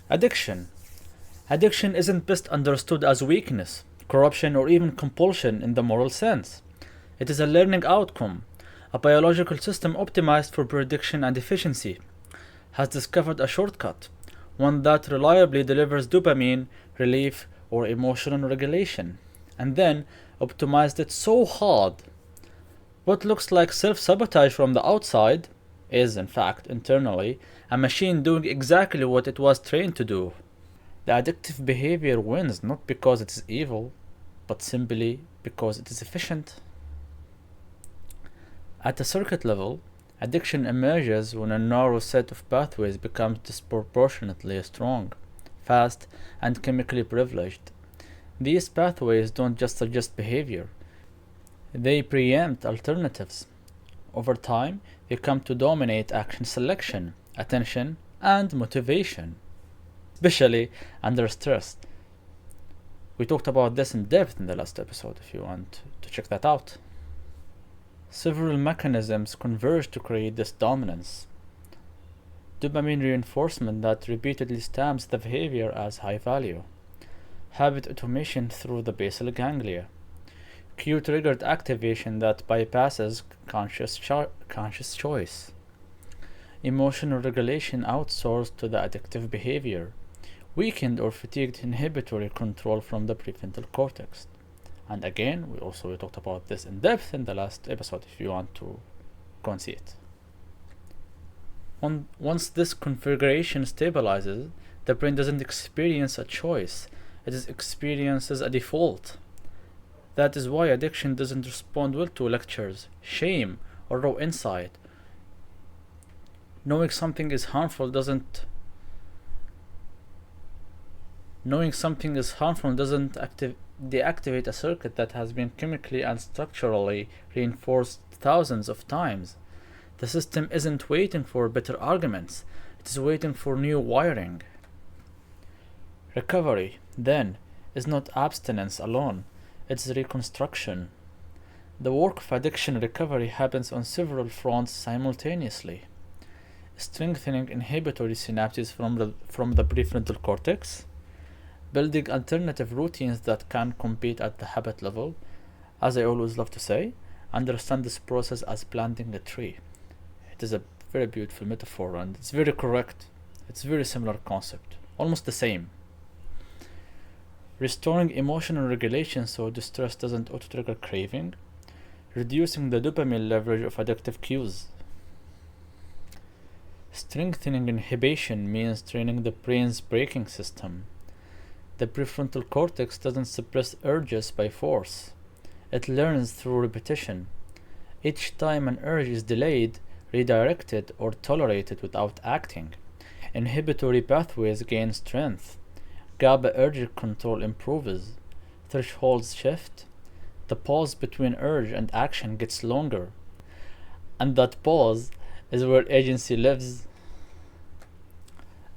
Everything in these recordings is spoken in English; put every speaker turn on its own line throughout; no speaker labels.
Addiction. Addiction isn't best understood as weakness, corruption, or even compulsion in the moral sense. It is a learning outcome. A biological system optimized for prediction and efficiency has discovered a shortcut, one that reliably delivers dopamine, relief, or emotional regulation, and then optimized it so hard. What looks like self sabotage from the outside is, in fact, internally, a machine doing exactly what it was trained to do. The addictive behavior wins not because it is evil, but simply because it is efficient. At a circuit level, addiction emerges when a narrow set of pathways becomes disproportionately strong, fast, and chemically privileged. These pathways don't just suggest behavior, they preempt alternatives. Over time, they come to dominate action selection, attention, and motivation, especially under stress. We talked about this in depth in the last episode if you want to check that out. Several mechanisms converge to create this dominance. Dopamine reinforcement that repeatedly stamps the behavior as high value. Habit automation through the basal ganglia. Cue-triggered activation that bypasses conscious choice. Emotional regulation outsourced to the addictive behavior. Weakened or fatigued inhibitory control from the prefrontal cortex. And again, we talked about this in depth in the last episode if you want to go and see it. Once this configuration stabilizes, the brain doesn't experience a choice, it experiences a default. That is why addiction doesn't respond well to lectures, shame, or raw insight. Knowing something is harmful doesn't deactivate a circuit that has been chemically and structurally reinforced thousands of times. The system isn't waiting for better arguments, it is waiting for new wiring. Recovery, then, is not abstinence alone, it's reconstruction. The work of addiction recovery happens on several fronts simultaneously. Strengthening inhibitory synapses from the prefrontal cortex, building alternative routines that can compete at the habit level. As I always love to say, understand this process as planting a tree. It is a very beautiful metaphor and it's very correct. It's a very similar concept, almost the same. Restoring emotional regulation so distress doesn't auto-trigger craving, reducing the dopamine leverage of addictive cues. Strengthening inhibition means training the brain's braking system. The prefrontal cortex doesn't suppress urges by force. It learns through repetition. Each time an urge is delayed, redirected, or tolerated without acting, inhibitory pathways gain strength. GABA urge control improves. Thresholds shift. The pause between urge and action gets longer. And that pause is where agency lives.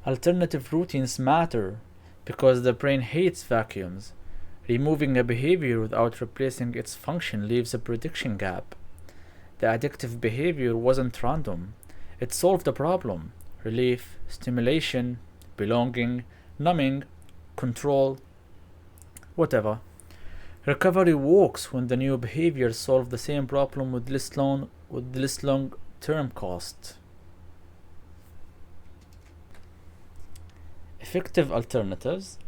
Alternative routines matter because the brain hates vacuums. Removing a behavior without replacing its function leaves a prediction gap. The addictive behavior wasn't random. It solved a problem. Relief, stimulation, belonging, numbing, control, whatever. Recovery works when the new behaviors solve the same problem with less long-term cost. Effective alternatives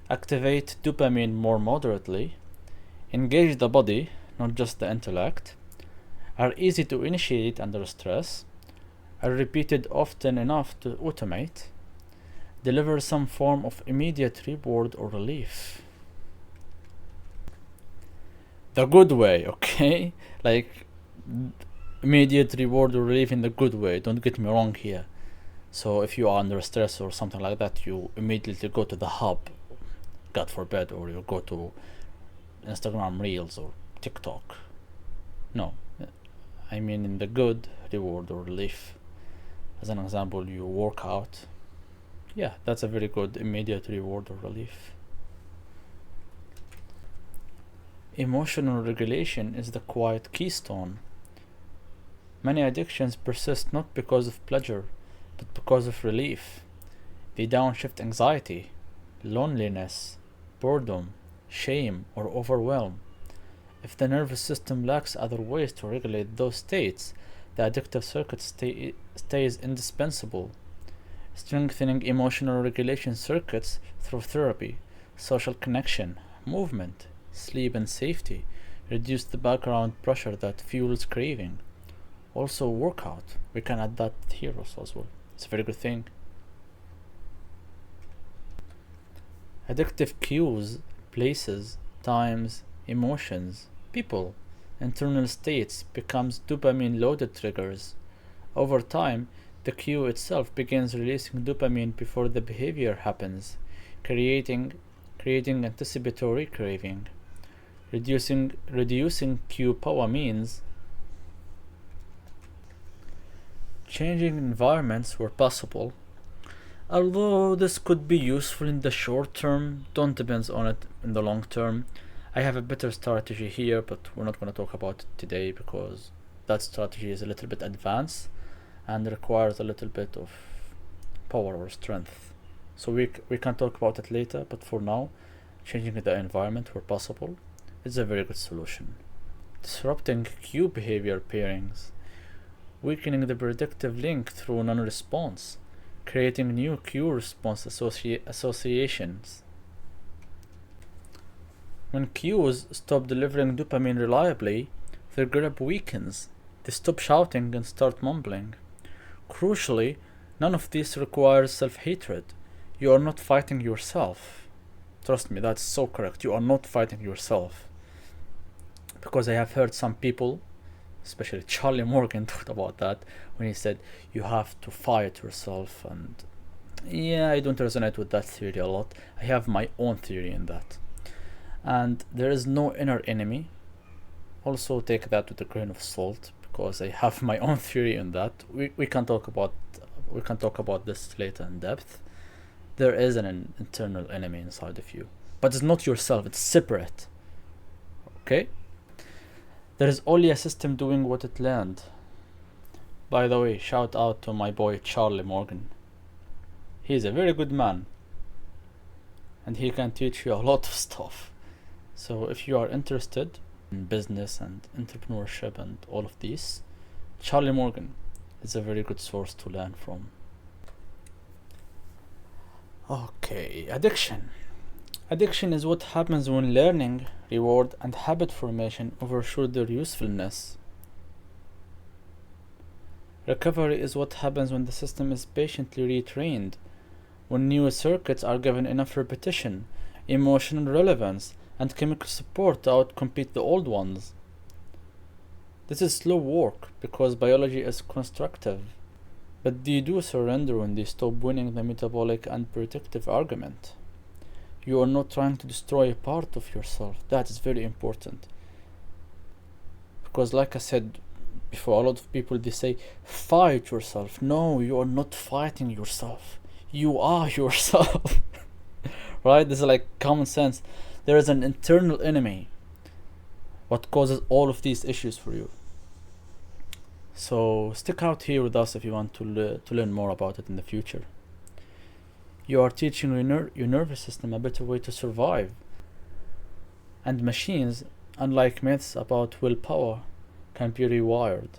activate dopamine more moderately, engage the body, not just the intellect, are easy to initiate under stress, are repeated often enough to automate, deliver some form of immediate reward or relief. The good way, okay? Like immediate reward or relief in the good way, don't get me wrong here. So if you are under stress or something like that, you immediately go to the hub, God forbid, or you go to Instagram Reels or TikTok. No, I mean in the good reward or relief. As an example, you work out. Yeah, that's a very good immediate reward or relief. Emotional regulation is the quiet keystone. Many addictions persist not because of pleasure, but because of relief. They downshift anxiety, loneliness, boredom, shame, or overwhelm. If the nervous system lacks other ways to regulate those states, the addictive circuit stays indispensable. Strengthening emotional regulation circuits through therapy, social connection, movement, sleep, and safety reduce the background pressure that fuels craving. Also, workout. We can add that here also as well. It's a very good thing. Addictive cues, places, times, emotions, people, internal states becomes dopamine loaded triggers. Over time, the cue itself begins releasing dopamine before the behavior happens, creating anticipatory craving. Reducing cue power means changing environments where possible. Although this could be useful in the short term, don't depend on it in the long term. I have a better strategy here, but we're not going to talk about it today because that strategy is a little bit advanced and requires a little bit of power or strength. So we can talk about it later, but for now, changing the environment where possible is a very good solution. Disrupting cue behavior pairings, weakening the predictive link through non-response, creating new cue response associations. When cues stop delivering dopamine reliably, their grip weakens. They stop shouting and start mumbling. Crucially, none of this requires self-hatred. You are not fighting yourself. Trust me, that's so correct. You are not fighting yourself. Because I have heard some people, especially Charlie Morgan, talked about that when he said you have to fight yourself, and yeah, I don't resonate with that theory a lot. I have my own theory in that. And there is no inner enemy. Also take that with a grain of salt because I have my own theory in that. We can talk about this later in depth. There is an internal enemy inside of you, but it's not yourself, it's separate. Okay? There is only a system doing what it learned. By the way, shout out to my boy Charlie Morgan. He's a very good man and he can teach you a lot of stuff. So if you are interested in business and entrepreneurship and all of these, Charlie Morgan is a very good source to learn from. Okay, addiction. Addiction is what happens when learning, reward, and habit formation overshoot their usefulness. Recovery is what happens when the system is patiently retrained, when new circuits are given enough repetition, emotional relevance, and chemical support to outcompete the old ones. This is slow work because biology is constructive, but they do surrender when they stop winning the metabolic and predictive argument. You are not trying to destroy a part of yourself. That is very important. Because like I said before, a lot of people, they say, fight yourself. No, you are not fighting yourself. You are yourself. Right? This is like common sense. There is an internal enemy. What causes all of these issues for you. So stick out here with us if you want to learn more about it in the future. You are teaching your nervous system a better way to survive. And machines, unlike myths about willpower, can be rewired.